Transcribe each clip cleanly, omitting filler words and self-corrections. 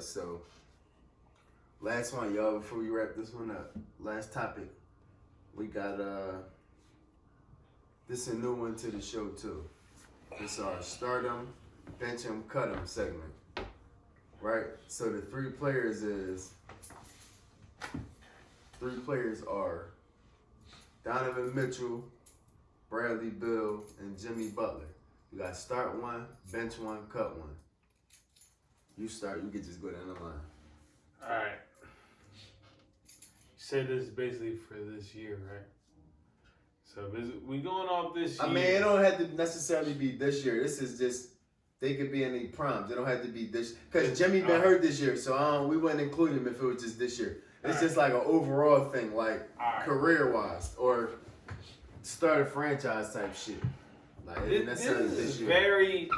start. So, last one, y'all, before we wrap this one up. Last topic. We got, this is a new one to the show, too. It's our start 'em, bench 'em, cut 'em segment. Right? So, the three players are Donovan Mitchell, Bradley Beal, and Jimmy Butler. You got start one, bench one, cut one. You start, you can just go down the line. All right. You said this is basically for this year, right? So we going off this year. I mean, it don't have to necessarily be this year. This is just, they could be in the primes. They don't have to be this, because Jimmy been hurt this year, so we wouldn't include him if it was just this year. It's just like an overall thing, like career-wise, or start a franchise type shit. Like, this is very,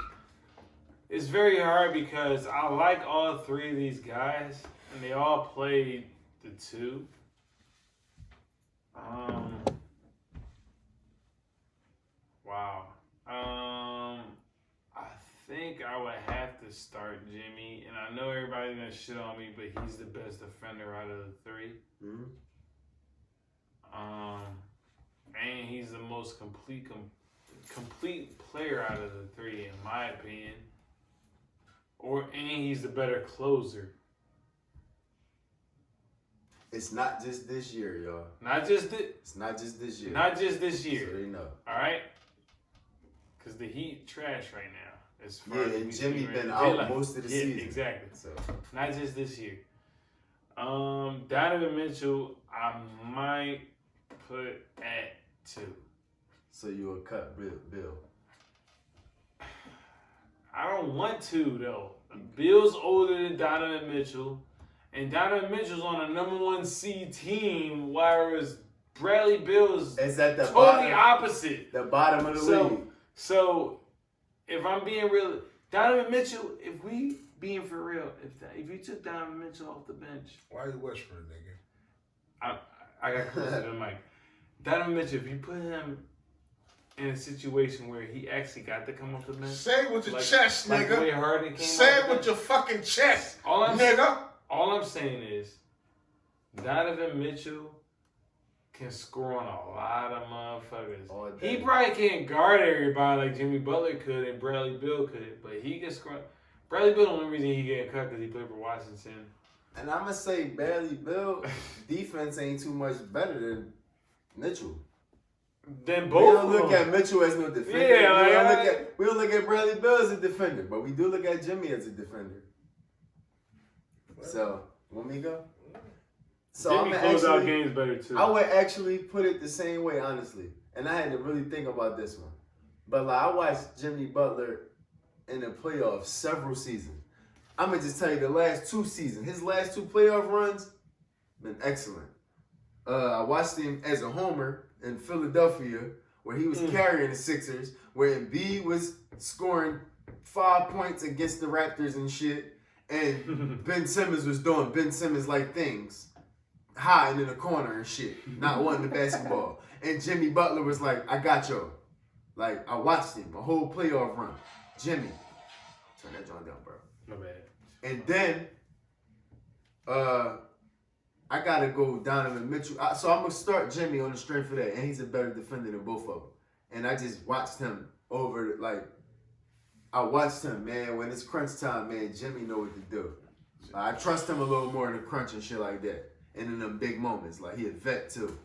it's very hard because I like all three of these guys, and they all played the two. Wow. I think I would have to start Jimmy, and I know everybody's gonna shit on me, but he's the best defender out of the three. Mm-hmm. And he's the most complete player out of the three, in my opinion. And he's the better closer. It's not just this year, y'all. It's not just this year. Not just this year. So they know. All right? Because the Heat trash right now. As far and as Jimmy been out most of the season. Exactly. So not just this year. Donovan Mitchell, I might put at 2. So you will cut Bill. I don't want to, though. Bill's older than Donovan Mitchell, and Donovan Mitchell's on a number 1 seed team, whereas Bradley Bill's is at the totally opposite. The bottom of the league. So, if I'm being real, Donovan Mitchell, if we being for real, if you took Donovan Mitchell off the bench, why you whispering, nigga? I got close to the mic. Donovan Mitchell, if you put him in a situation where he actually got to come off the bench. Say it with your chest, nigga. The way Harden came Say it with your fucking chest, nigga. All I'm saying is, Donovan Mitchell can score on a lot of motherfuckers. He probably can't guard everybody like Jimmy Butler could and Bradley Beal could, but he can score. Bradley Beal, the only reason he getting cut because he played for Washington. And I'm going to say Bradley Beal defense ain't too much better than Mitchell. Then both. We don't look at Mitchell as no defender. Yeah, we don't look at Bradley Beal as a defender, but we do look at Jimmy as a defender. So, want me to go? So Jimmy close out games better too. I would actually put it the same way, honestly. And I had to really think about this one. But like, I watched Jimmy Butler in the playoffs several seasons. I'm going to just tell you the last 2 seasons. His last 2 playoff runs been excellent. I watched him as a homer in Philadelphia where he was carrying the Sixers, where Embiid was scoring 5 points against the Raptors and shit, and Ben Simmons was doing Ben Simmons-like things, hiding in the corner and shit, not wanting the basketball. And Jimmy Butler was like, I got y'all. Like, I watched him, a whole playoff run. Jimmy, turn that joint down, bro. My bad. And then, I got to go Donovan Mitchell. So I'm going to start Jimmy on the strength of that, and he's a better defender than both of them. And I just watched him I watched him, man, when it's crunch time, man, Jimmy know what to do. I trust him a little more in the crunch and shit like that. And in them big moments, like he a vet too.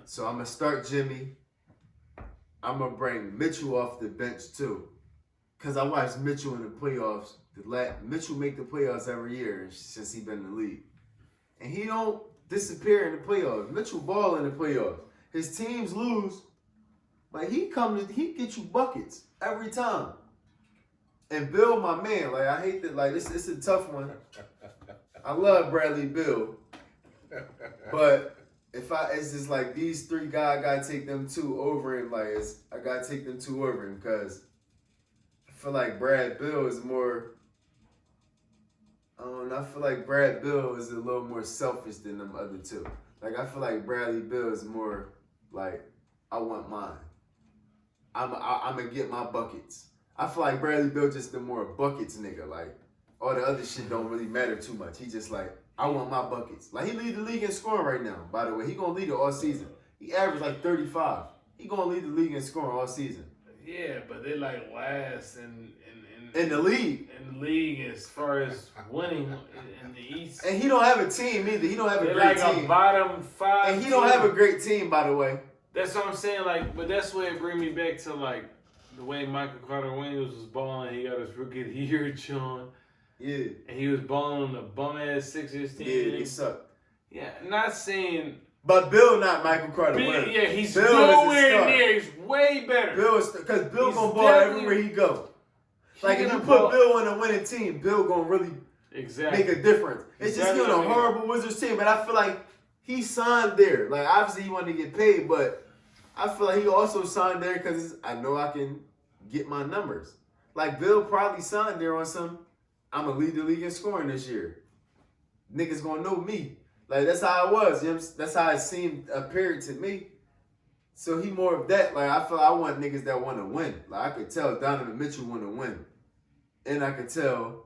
So I'm going to start Jimmy. I'm going to bring Mitchell off the bench too. Because I watched Mitchell in the playoffs. Mitchell make the playoffs every year since he been in the league. And he don't disappear in the playoffs. Mitchell ball in the playoffs. His teams lose, but he get you buckets every time. And Bill, my man, like I hate that. Like it's a tough one. I love Bradley Beal, but it's just like these 3 guys, I gotta take them 2 over him. Like I gotta take them 2 over him because I feel like Brad Beal is more. I feel like Brad Beal is a little more selfish than them other 2. Like I feel like Bradley Beal is more like I want mine. I'm gonna get my buckets. I feel like Bradley Beal just the more buckets nigga. Like all the other shit don't really matter too much. He just like, I want my buckets. Like, he lead the league in scoring right now, by the way. He gonna lead it all season. He averaged like 35. He gonna lead the league in scoring all season. Yeah, but they like last in the league. In the league as far as winning in the East. And he don't have a team either. He don't have a They're great like team. a bottom 5. And he don't have a great team, by the way. That's what I'm saying. Like, but that's where it bring me back to like the way Michael Carter Williams was balling. He got his rookie of the year, John. Yeah. And he was balling on the bum ass Sixers team. Yeah, they suck. Yeah, not saying. But Bill, not Michael Carter Williams. Yeah, he's Bill nowhere near. He's way better. Bill is because Bill gonna ball everywhere he go. Like if you put Bill on a winning team, Bill gonna really make a difference. It's just he on a horrible Wizards team, but I feel like he signed there. Like obviously he wanted to get paid, but I feel like he also signed there because I know I can get my numbers. Like Bill probably signed there on some. I'm gonna lead the league in scoring this year. Niggas gonna know me. Like that's how it was. You know, that's how it appeared to me. So he more of that. Like I feel I want niggas that want to win. Like I could tell Donovan Mitchell want to win, and I could tell.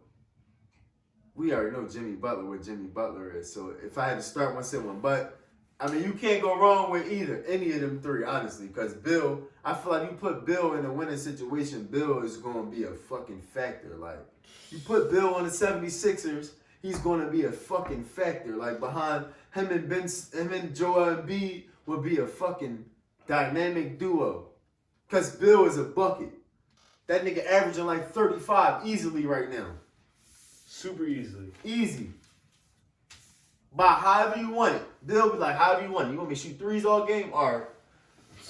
We already know Jimmy Butler what Jimmy Butler is. So if I had to start one, say one. But I mean, you can't go wrong with any of them three, honestly. Because Bill, I feel like you put Bill in a winning situation, Bill is gonna be a fucking factor. Like you put Bill on the 76ers. He's going to be a fucking factor. Like, behind him and Joel Embiid will be a fucking dynamic duo. Because Bill is a bucket. That nigga averaging like 35 easily right now. Super easily. Easy. By however you want it. Bill be like, however you want it. You want me to shoot threes all game? All right.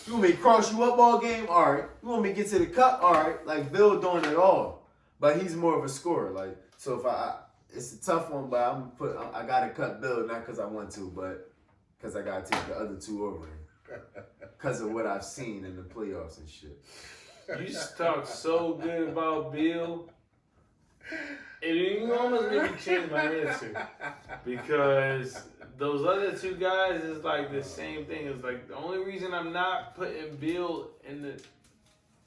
You want me to cross you up all game? All right. You want me to get to the cup? All right. Like, Bill doing it all. But he's more of a scorer. Like, so if it's a tough one, but I gotta cut Bill, not because I want to, but because I gotta take the other two over him. Because of what I've seen in the playoffs and shit. You talk so good about Bill. And you almost made me change my answer. Because those other two guys is like the same thing. It's like the only reason I'm not putting Bill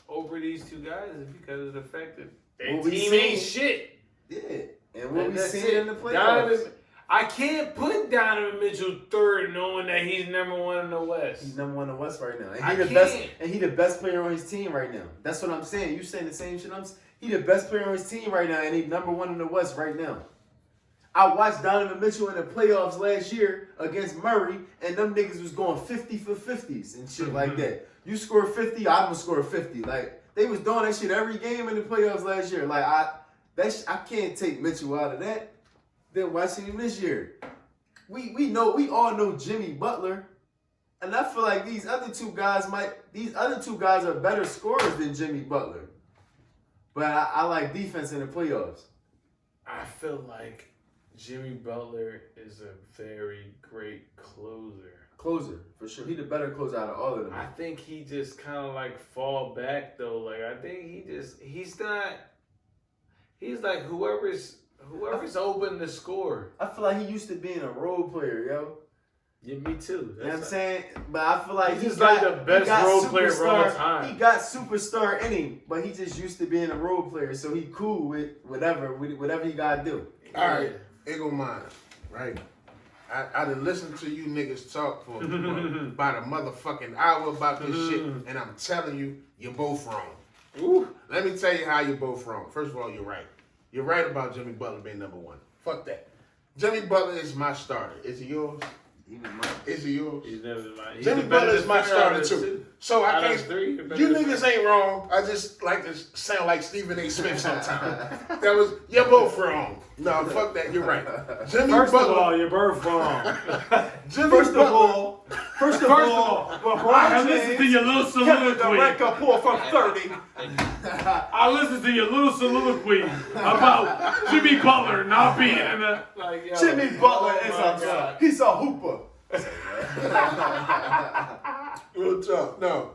over these two guys is because of the fact that their team ain't shit. Yeah. And what we seen in the playoffs. I can't put Donovan Mitchell third knowing that he's number one in the West. He's number one in the West right now. And he the best player on his team right now. That's what I'm saying. You saying the same shit he the best player on his team right now, and he's number one in the West right now. I watched Donovan Mitchell in the playoffs last year against Murray, and them niggas was going 50 for 50s and shit like that. You score 50, I'm gonna score 50. Like, they was doing that shit every game in the playoffs last year. Like, I can't take Mitchell out of that. Then watching him this year. We all know Jimmy Butler. And I feel like these other two guys are better scorers than Jimmy Butler. But I like defense in the playoffs. I feel like Jimmy Butler is a very great closer. Closer, for sure. He the better closer out of all of them. I think he just kind of like fall back though. Like I think he's like whoever's open to score. I feel like he used to being a role player, yo. Yeah, me too. You know what I'm saying? But I feel like he's like the best role player of all time. He got superstar in him, but he just used to being a role player, so he cool with whatever he gotta do. All right, Ego Mine, right? I done listened to you niggas talk for about a motherfucking hour about this shit, and I'm telling you, you're both wrong. Ooh. Let me tell you how you're both wrong. First of all, you're right. You're right about Jimmy Butler being number one. Fuck that. Jimmy Butler is my starter. Is he yours? Is he yours? He's never mine. Jimmy Butler is my starter too. So I can't. You niggas ain't wrong. I just like to sound like Stephen A. Smith sometimes. You're both wrong. No, fuck that. You're right. Jimmy First Butler. of all, you're both wrong. First of all, I listened to your little soliloquy. From 30. I listened to your little soliloquy about Jimmy Butler not being in the Jimmy Butler is he's a hooper. Real talk. No,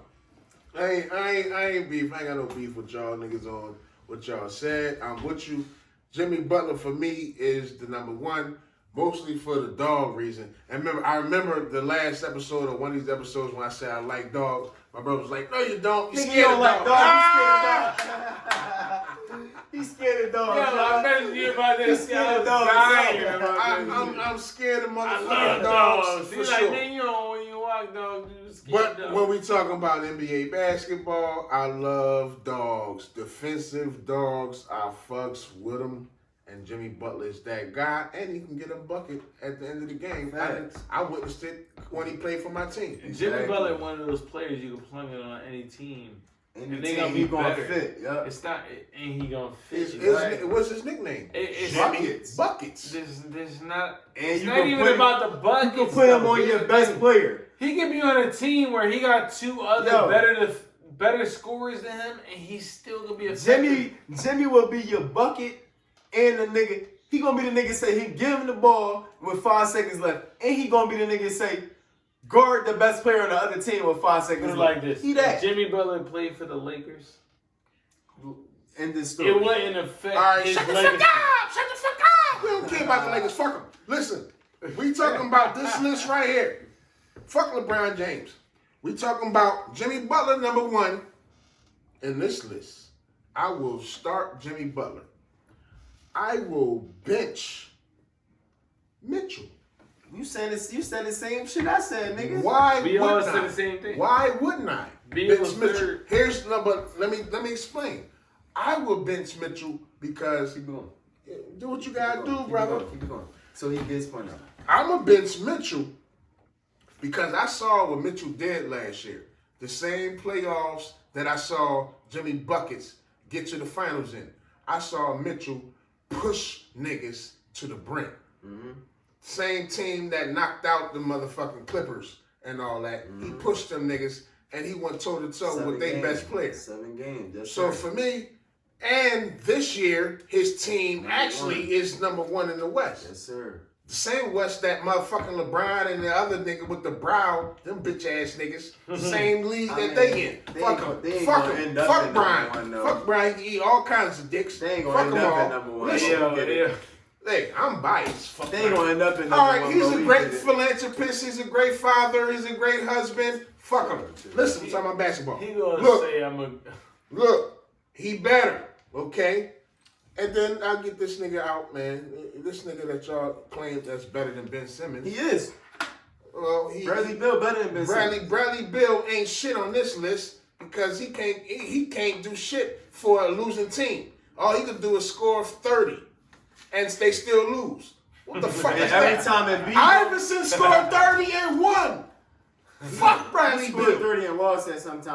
I ain't beef. I ain't got no beef with y'all niggas on what y'all said. I'm with you. Jimmy Butler for me is the number one, mostly for the dog reason. And I remember the last episode or one of these episodes when I said I like dogs. My brother was like, "No, you don't. You scared of dogs." He's scared of dogs. Yo, I messaged you about this. He's scared of dogs. I'm scared of I motherfucking love dogs dogs. for He's sure. like, man, you know, when you walk dogs, you scared But dogs. when we talking about NBA basketball, I love dogs. Defensive dogs, I fucks with them. And Jimmy Butler is that guy, and he can get a bucket at the end of the game. I witnessed it when he played for my team. Jimmy Butler, one of those players you can plug it on any team. And they gonna be he gonna better. fit. Yep. It's not, and he gonna fit. What's his nickname? Buckets. Buckets. There's not. And It's you not can even put, about the buckets. you can put him though. on your best player. He could be on a team where he got two other better scorers than him, and he's still gonna be a Jimmy will be your bucket and the nigga. He gonna be the nigga say he give him the ball with 5 seconds left, and he gonna be the nigga say guard the best player on the other team with 5 seconds It's left. like this. He that. If Jimmy Butler played for the Lakers, End this story. it wouldn't affect All right, his shut the legacy. fuck up! Shut the fuck up! We don't care about the Lakers. Fuck them. Listen, we talking about this list right here. Fuck LeBron James. We talking about Jimmy Butler, number 1 in this list. I will start Jimmy Butler. I will bench Mitchell. You said the same shit I said, nigga. Why We wouldn't all I? said the same thing. Why wouldn't I? Beal bench was Mitchell. third. Here's number. Let me explain. I will bench Mitchell because Keep going. do what you gotta do, brother. Keep it going. So he gets point out. I'm gonna bench Mitchell because I saw what Mitchell did last year. The same playoffs that I saw Jimmy Buckets get to the finals in. I saw Mitchell push niggas to the brink. Mm-hmm. Same team that knocked out the motherfucking Clippers and all that. He pushed them niggas and he went toe to toe with their best player. 7 games. Yes, So sir. for me, and this year, his team actually is number 1 in the West. Yes, sir. The same West that motherfucking LeBron and the other nigga with the brow, them bitch ass niggas, the same league I that mean, they in. they Fuck ain't him. they ain't Fuck gonna him. end up Fuck in Brian. number 1, though. Fuck Brian. He eat all kinds of dicks. They ain't gonna Fuck end them up all. at number 1. Listen, Yeah. hey, I'm biased. Fuck They ain't gonna end up in number all 1. right, he's but a we great did it. philanthropist. He's a great father. He's a great husband. Fuck him. Listen, I'm talking about basketball. He gonna Look, say I'm a. Look, he better, okay? And then I'll get this nigga out, man. This nigga that y'all claim that's better than Ben Simmons. He is. Well, Bradley Beal better than Ben Simmons. Bradley Beal ain't shit on this list because he can't do shit for a losing team. All he can do is score 30, and they still lose. What the fuck And is every that? time it beat Iverson scored 30 and won. Fuck Bradley he scored Beal. 30 and lost at some time.